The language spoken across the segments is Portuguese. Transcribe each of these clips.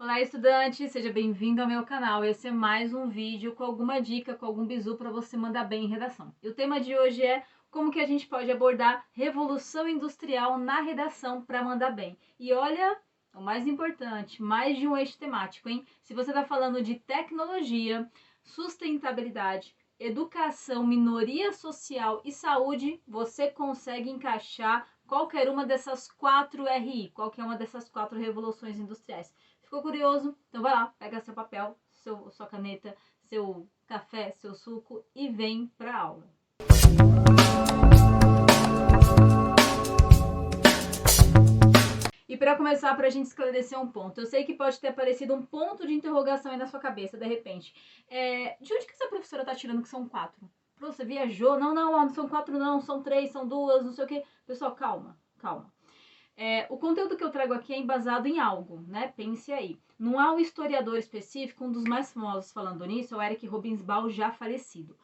Olá, estudante! Seja bem-vindo ao meu canal. Esse é mais um vídeo com alguma dica, com algum bizu para você mandar bem em redação. E o tema de hoje é como que a gente pode abordar revolução industrial na redação para mandar bem. E olha, o mais importante, mais de um eixo temático, hein? Se você está falando de tecnologia, sustentabilidade, educação, minoria social e saúde, você consegue encaixar qualquer uma dessas 4 RI, qualquer uma dessas 4 revoluções industriais. Ficou curioso? Então vai lá, pega seu papel, sua caneta, seu café, seu suco e vem para a aula. E para começar, para a gente esclarecer um ponto, eu sei que pode ter aparecido um ponto de interrogação aí na sua cabeça, de repente. De onde que essa professora está tirando que são 4? Você viajou? Não são 4 não, são 3, são 2, não sei o quê. Pessoal, calma. O conteúdo que eu trago aqui é embasado em algo, né? Pense aí. Não há um historiador específico, um dos mais famosos falando nisso é o Eric Hobsbawm, já falecido.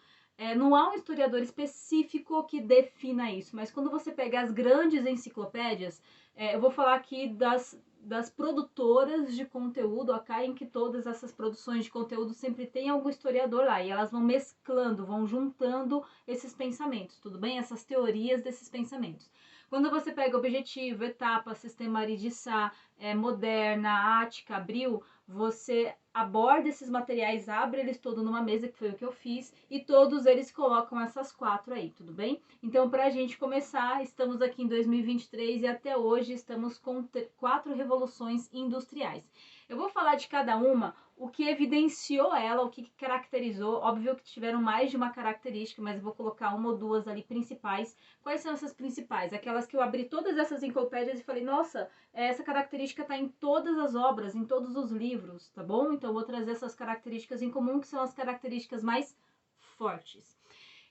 Não há um historiador específico que defina isso, mas quando você pega as grandes enciclopédias, eu vou falar aqui das produtoras de conteúdo, ok? Em que todas essas produções de conteúdo sempre tem algum historiador lá, e elas vão mesclando, vão juntando esses pensamentos, tudo bem? Essas teorias desses pensamentos. Quando você pega Objetivo, Etapa, Sistema Ari de Sá, Moderna, Ática, Abril, você aborda esses materiais, abre eles todos numa mesa, que foi o que eu fiz, e todos eles colocam essas 4 aí, tudo bem? Então, para a gente começar, estamos aqui em 2023 e até hoje estamos com 4 revoluções industriais. Eu vou falar de cada uma, o que evidenciou ela, o que caracterizou. Óbvio que tiveram mais de uma característica, mas eu vou colocar uma ou duas ali principais. Quais são essas principais? Aquelas que eu abri todas essas enciclopédias e falei, nossa, essa característica está em todas as obras, em todos os livros, tá bom? Então eu vou trazer essas características em comum, que são as características mais fortes.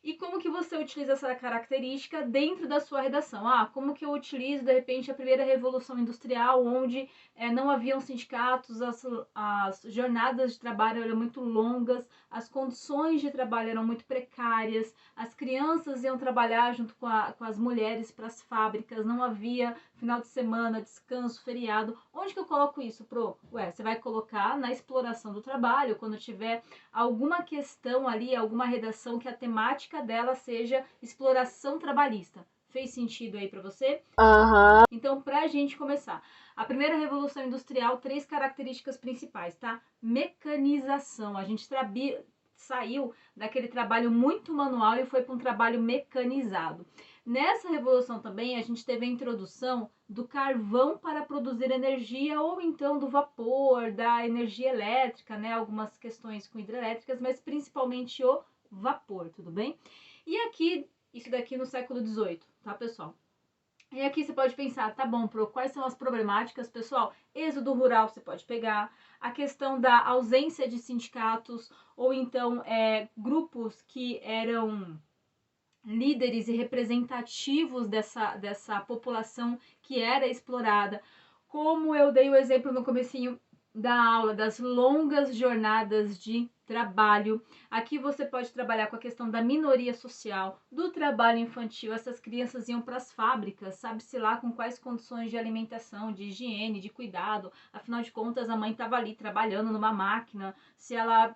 E como que você utiliza essa característica dentro da sua redação? Como que eu utilizo, de repente, a primeira revolução industrial, onde não haviam sindicatos, as jornadas de trabalho eram muito longas, as condições de trabalho eram muito precárias, as crianças iam trabalhar junto com as mulheres para as fábricas, não havia final de semana, descanso, feriado. Onde que eu coloco isso, Pro? Você vai colocar na exploração do trabalho, quando tiver alguma questão ali, alguma redação que a temática dela seja exploração trabalhista. Fez sentido aí para você? Aham. Então, para a gente começar, a primeira revolução industrial, 3 características principais, tá? Mecanização. A gente saiu daquele trabalho muito manual e foi para um trabalho mecanizado. Nessa revolução também a gente teve a introdução do carvão para produzir energia ou então do vapor, da energia elétrica, né? Algumas questões com hidrelétricas, mas principalmente o vapor, tudo bem? E aqui, isso daqui no século XVIII, tá, pessoal? E aqui você pode pensar, tá bom, Pro, quais são as problemáticas, pessoal? Êxodo rural você pode pegar, a questão da ausência de sindicatos, ou então grupos que eram líderes e representativos dessa população que era explorada. Como eu dei o exemplo no comecinho da aula, das longas jornadas de trabalho. Aqui você pode trabalhar com a questão da minoria social, do trabalho infantil. Essas crianças iam para as fábricas, sabe-se lá com quais condições de alimentação, de higiene, de cuidado. Afinal de contas, a mãe estava ali trabalhando numa máquina. Se ela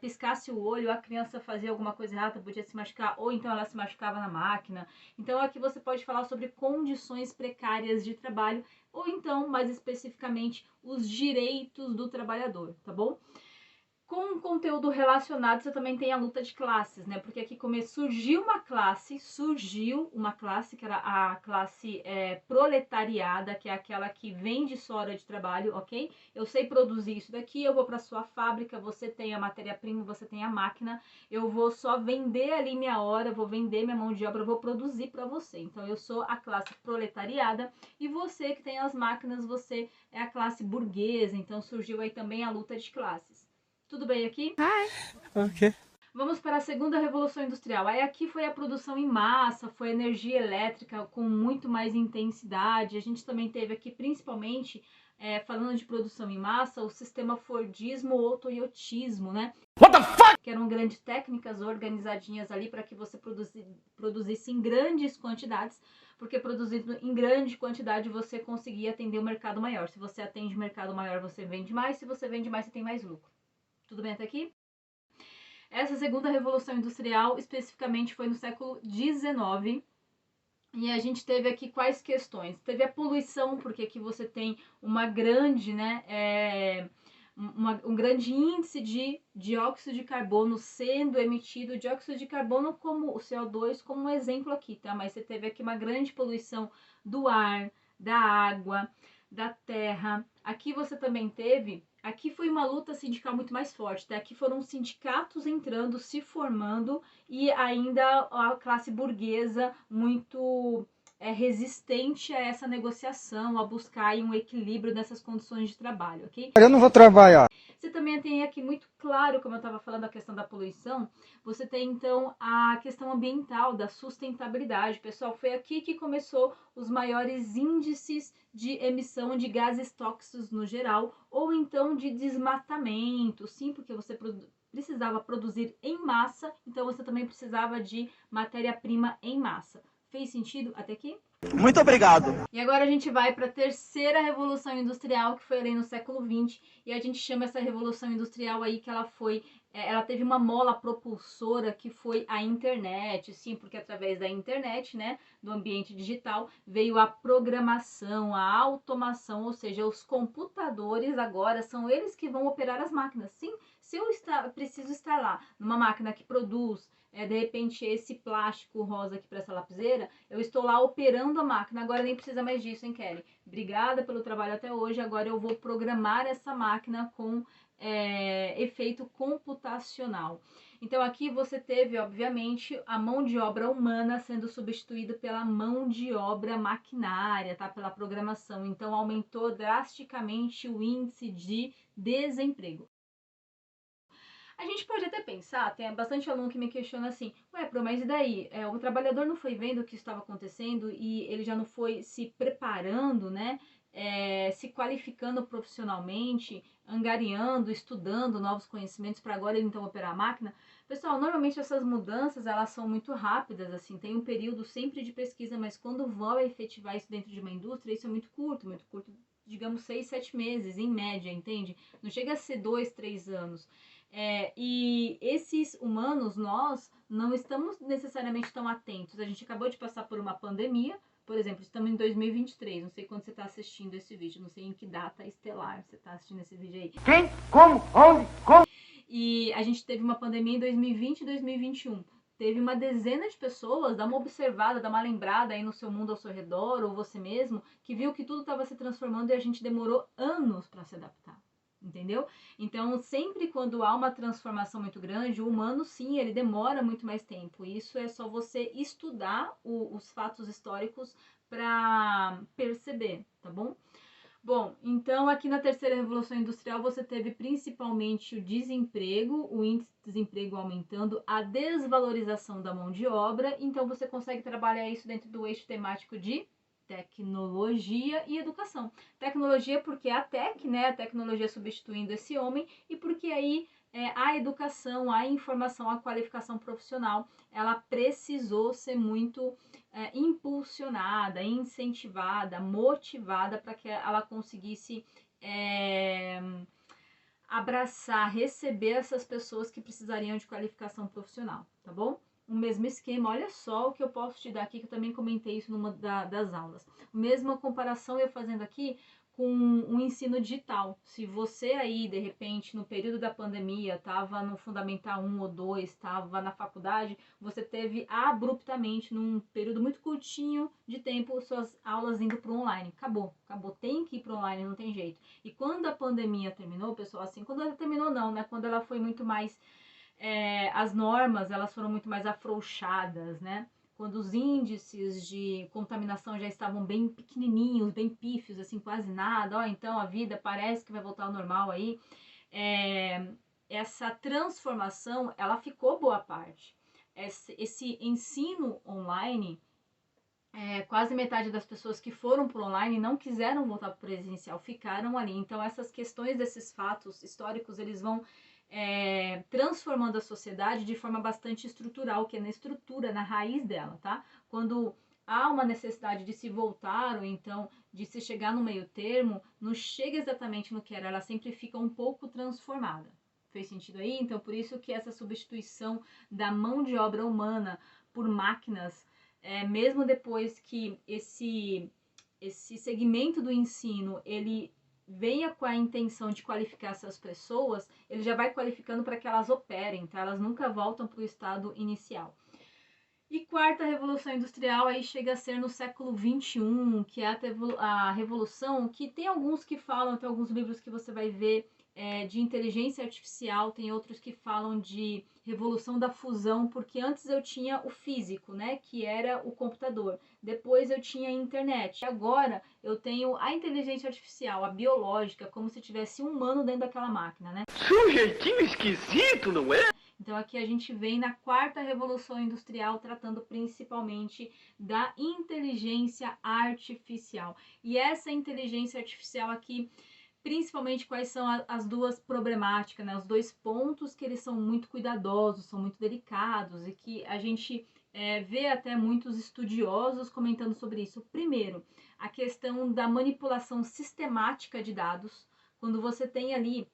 piscasse o olho, a criança fazia alguma coisa errada, podia se machucar, ou então ela se machucava na máquina. Então aqui você pode falar sobre condições precárias de trabalho, ou então, mais especificamente, os direitos do trabalhador, tá bom? Com conteúdo relacionado, você também tem a luta de classes, né? Porque aqui surgiu uma classe que era a classe proletariada, que é aquela que vende sua hora de trabalho, ok? Eu sei produzir isso daqui, eu vou para sua fábrica, você tem a matéria-prima, você tem a máquina, eu vou só vender ali minha hora, vou vender minha mão de obra, vou produzir para você. Então eu sou a classe proletariada e você que tem as máquinas, você é a classe burguesa. Então surgiu aí também a luta de classes. Tudo bem aqui? Ok. Vamos para a segunda revolução industrial. Aí aqui foi a produção em massa, foi energia elétrica com muito mais intensidade. A gente também teve aqui principalmente falando de produção em massa, o sistema Fordismo ou Toyotismo, né? Que eram grandes técnicas organizadinhas ali para que você produzisse em grandes quantidades, porque produzindo em grande quantidade você conseguia atender o mercado maior. Se você atende o mercado maior, você vende mais. Se você vende mais, você tem mais lucro. Tudo bem até aqui? Essa segunda revolução industrial, especificamente, foi no século XIX. E a gente teve aqui quais questões? Teve a poluição, porque aqui você tem uma grande, um grande índice de dióxido de carbono sendo emitido, dióxido de carbono como o CO2 como um exemplo aqui, tá? Mas você teve aqui uma grande poluição do ar, da água, da terra. Aqui você também teve, aqui foi uma luta sindical muito mais forte, tá? Aqui foram sindicatos entrando, se formando e ainda a classe burguesa muito resistente a essa negociação, a buscar aí um equilíbrio nessas condições de trabalho, ok? Eu não vou trabalhar. Você também tem aqui muito claro, como eu estava falando, a questão da poluição, você tem então a questão ambiental, da sustentabilidade. Pessoal, foi aqui que começou os maiores índices de emissão de gases tóxicos no geral, ou então de desmatamento, sim, porque você precisava produzir em massa, então você também precisava de matéria-prima em massa. Fez sentido até aqui? Muito obrigado. E agora a gente vai para a terceira revolução industrial, que foi ali no século XX, e a gente chama essa revolução industrial aí que ela teve uma mola propulsora que foi a internet, sim, porque através da internet, né, do ambiente digital, veio a programação, a automação, ou seja, os computadores agora são eles que vão operar as máquinas. Sim, se eu preciso estar lá numa máquina que produz, de repente, esse plástico rosa aqui para essa lapiseira, eu estou lá operando a máquina, agora nem precisa mais disso, hein, Kelly? Obrigada pelo trabalho até hoje, agora eu vou programar essa máquina com efeito computacional. Então aqui você teve, obviamente, a mão de obra humana sendo substituída pela mão de obra maquinária, tá? Pela programação. Então aumentou drasticamente o índice de desemprego. A gente pode até pensar, tem bastante aluno que me questiona assim, ué, mas e daí? O trabalhador não foi vendo o que estava acontecendo e ele já não foi se preparando, né? Se qualificando profissionalmente, angariando, estudando novos conhecimentos para agora ele então operar a máquina. Pessoal, normalmente essas mudanças elas são muito rápidas, assim, tem um período sempre de pesquisa, mas quando vão efetivar isso dentro de uma indústria, isso é muito curto, digamos 6, 7 meses em média, entende? Não chega a ser 2, 3 anos. E esses humanos, nós, não estamos necessariamente tão atentos. A gente acabou de passar por uma pandemia, por exemplo, estamos em 2023, não sei quando você está assistindo esse vídeo, não sei em que data estelar você está assistindo esse vídeo aí. Quem? Como? Onde? Como? E a gente teve uma pandemia em 2020 e 2021. Teve uma dezena de pessoas, dá uma observada, dá uma lembrada aí no seu mundo ao seu redor, ou você mesmo, que viu que tudo estava se transformando e a gente demorou anos para se adaptar. Entendeu? Então, sempre quando há uma transformação muito grande, o humano, sim, ele demora muito mais tempo. Isso é só você estudar os fatos históricos para perceber, tá bom? Bom, então aqui na terceira revolução industrial você teve principalmente o desemprego, o índice de desemprego aumentando, a desvalorização da mão de obra, então você consegue trabalhar isso dentro do eixo temático de tecnologia e educação. Tecnologia porque a tech, né, a tecnologia substituindo esse homem, e porque aí a educação, a informação, a qualificação profissional, ela precisou ser muito impulsionada, incentivada, motivada para que ela conseguisse abraçar, receber essas pessoas que precisariam de qualificação profissional, tá bom? O mesmo esquema, olha só o que eu posso te dar aqui, que eu também comentei isso numa das aulas. Mesma comparação eu fazendo aqui com o ensino digital. Se você aí, de repente, no período da pandemia, estava no Fundamental 1 ou 2, estava na faculdade, você teve abruptamente, num período muito curtinho de tempo, suas aulas indo para o online. Acabou, tem que ir para o online, não tem jeito. E quando a pandemia terminou, pessoal, assim, quando ela terminou não, né? Quando ela foi muito mais as normas elas foram muito mais afrouxadas, né? Quando os índices de contaminação já estavam bem pequenininhos, bem pífios, assim, quase nada, ó, então a vida parece que vai voltar ao normal aí, essa transformação, ela ficou boa parte. Esse ensino online, quase metade das pessoas que foram para o online não quiseram voltar para o presencial, ficaram ali. Então, essas questões desses fatos históricos, eles vão transformando a sociedade de forma bastante estrutural, que é na estrutura, na raiz dela, tá? Quando há uma necessidade de se voltar, ou então de se chegar no meio termo, não chega exatamente no que era, ela sempre fica um pouco transformada. Fez sentido aí? Então, por isso que essa substituição da mão de obra humana por máquinas, mesmo depois que esse segmento do ensino, ele venha com a intenção de qualificar essas pessoas, ele já vai qualificando para que elas operem, tá? Elas nunca voltam para o estado inicial. E quarta revolução industrial aí chega a ser no século XXI, que é a revolução que tem alguns que falam, tem alguns livros que você vai ver de inteligência artificial, tem outros que falam de revolução da fusão, porque antes eu tinha o físico, né, que era o computador, depois eu tinha a internet, agora eu tenho a inteligência artificial, a biológica, como se tivesse um humano dentro daquela máquina, né? Sujeitinho esquisito, não é? Então aqui a gente vem na quarta revolução industrial tratando principalmente da inteligência artificial. E essa inteligência artificial aqui, principalmente quais são as duas problemáticas, né? Os dois pontos que eles são muito cuidadosos, são muito delicados e que a gente vê até muitos estudiosos comentando sobre isso. Primeiro, a questão da manipulação sistemática de dados. Quando você tem ali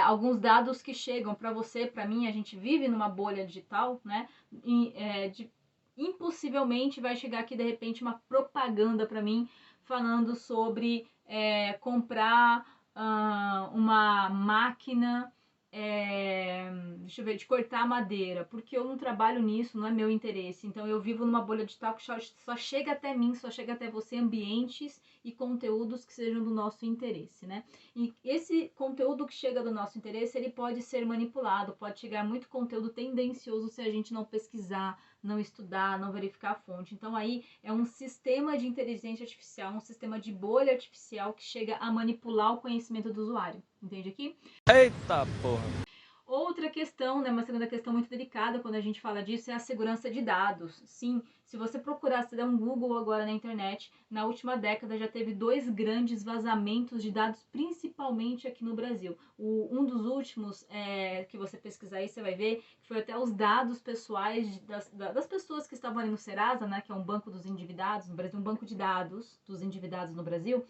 alguns dados que chegam para você, para mim, a gente vive numa bolha digital, né? Impossivelmente vai chegar aqui de repente uma propaganda para mim falando sobre comprar uma máquina, deixa eu ver, de cortar madeira, porque eu não trabalho nisso, não é meu interesse. Então eu vivo numa bolha digital que só chega até mim, só chega até você ambientes e conteúdos que sejam do nosso interesse, né? E esse conteúdo que chega do nosso interesse, ele pode ser manipulado, pode chegar muito conteúdo tendencioso se a gente não pesquisar, não estudar, não verificar a fonte. Então aí é um sistema de inteligência artificial, um sistema de bolha artificial que chega a manipular o conhecimento do usuário. Entende aqui? Eita porra. Outra questão, né, uma segunda questão muito delicada quando a gente fala disso é a segurança de dados. Sim, se você procurar, se der um Google agora na internet, na última década já teve 2 grandes vazamentos de dados, principalmente aqui no Brasil. Um dos últimos que você pesquisar aí, você vai ver que foi até os dados pessoais das pessoas que estavam ali no Serasa, né, que é um banco dos endividados no Brasil, um banco de dados dos endividados no Brasil,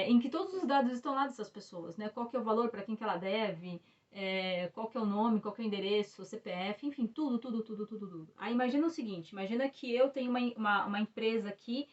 em que todos os dados estão lá dessas pessoas, né? Qual que é o valor, para quem que ela deve, qual que é o nome, qual que é o endereço, CPF, enfim, tudo. Aí imagina o seguinte, imagina que eu tenho uma empresa aqui,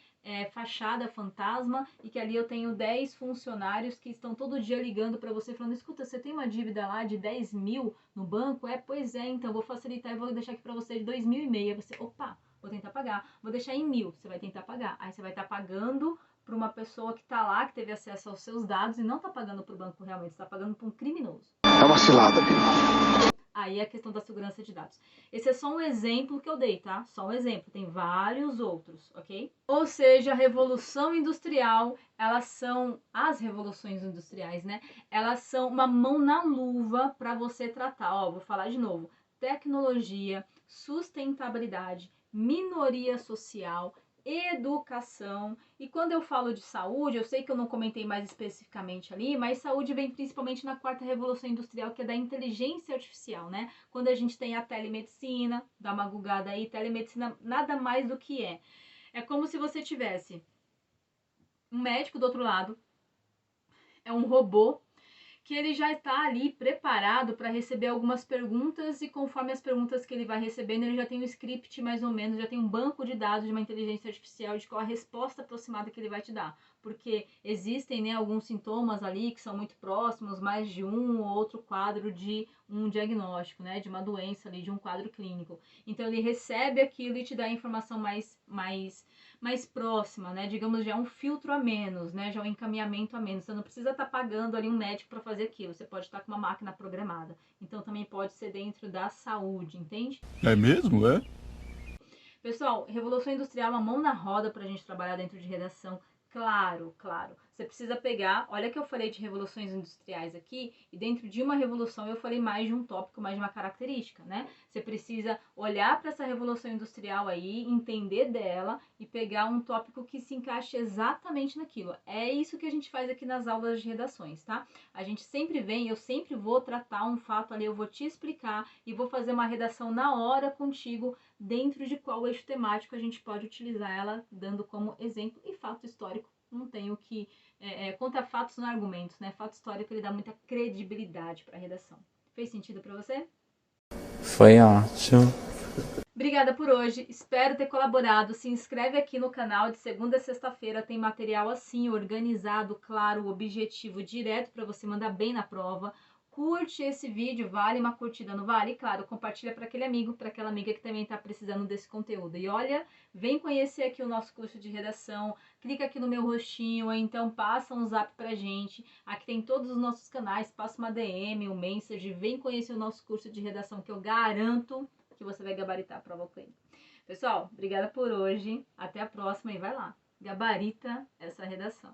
fachada fantasma, e que ali eu tenho 10 funcionários que estão todo dia ligando para você falando, escuta, você tem uma dívida lá de 10 mil no banco? Pois é, então vou facilitar e vou deixar aqui para você de 2.500. Você, opa, vou tentar pagar. Vou deixar em 1.000, você vai tentar pagar. Aí você vai estar pagando para uma pessoa que está lá, que teve acesso aos seus dados e não está pagando para o banco realmente, está pagando para um criminoso. É uma cilada. Aí é a questão da segurança de dados. Esse é só um exemplo que eu dei, tá? Só um exemplo, tem vários outros, ok? Ou seja, a revolução industrial, as revoluções industriais, né? Elas são uma mão na luva para você tratar. Ó, vou falar de novo. Tecnologia, sustentabilidade, minoria social, educação. E quando eu falo de saúde, eu sei que eu não comentei mais especificamente ali, mas saúde vem principalmente na quarta revolução industrial, que é da inteligência artificial, né? Quando a gente tem a telemedicina, dá uma gugada aí, telemedicina nada mais do que é como se você tivesse um médico do outro lado, é um robô que ele já está ali preparado para receber algumas perguntas e conforme as perguntas que ele vai recebendo, ele já tem um script mais ou menos, já tem um banco de dados de uma inteligência artificial de qual a resposta aproximada que ele vai te dar. Porque existem, né, alguns sintomas ali que são muito próximos, mais de um ou outro quadro de um diagnóstico, né, de uma doença ali, de um quadro clínico. Então ele recebe aquilo e te dá a informação mais próxima, né? Digamos, já é um filtro a menos, né? Já é um encaminhamento a menos. Você não precisa estar pagando ali um médico para fazer aquilo. Você pode estar com uma máquina programada. Então também pode ser dentro da saúde, entende? É mesmo, é? Pessoal, Revolução Industrial é uma mão na roda para a gente trabalhar dentro de redação. Claro. Você precisa pegar, olha que eu falei de revoluções industriais aqui, e dentro de uma revolução eu falei mais de um tópico, mais de uma característica, né? Você precisa olhar para essa revolução industrial aí, entender dela e pegar um tópico que se encaixe exatamente naquilo. É isso que a gente faz aqui nas aulas de redações, tá? A gente sempre vem, eu sempre vou tratar um fato ali, eu vou te explicar e vou fazer uma redação na hora contigo, dentro de qual eixo temático a gente pode utilizar ela, dando como exemplo e fato histórico. Não tenho que contar fatos não argumentos, né? Fato histórico ele dá muita credibilidade para a redação. Fez sentido para você? Foi ótimo. Obrigada por hoje, espero ter colaborado. Se inscreve aqui no canal, de segunda a sexta-feira tem material assim, organizado, claro, objetivo, direto para você mandar bem na prova. Curte esse vídeo, vale uma curtida, não vale? Claro, compartilha para aquele amigo, para aquela amiga que também está precisando desse conteúdo. E olha, vem conhecer aqui o nosso curso de redação, clica aqui no meu rostinho, ou então passa um zap pra gente. Aqui tem todos os nossos canais, passa uma DM, um message, vem conhecer o nosso curso de redação que eu garanto que você vai gabaritar a prova com ele. Pessoal, obrigada por hoje, até a próxima e vai lá, gabarita essa redação.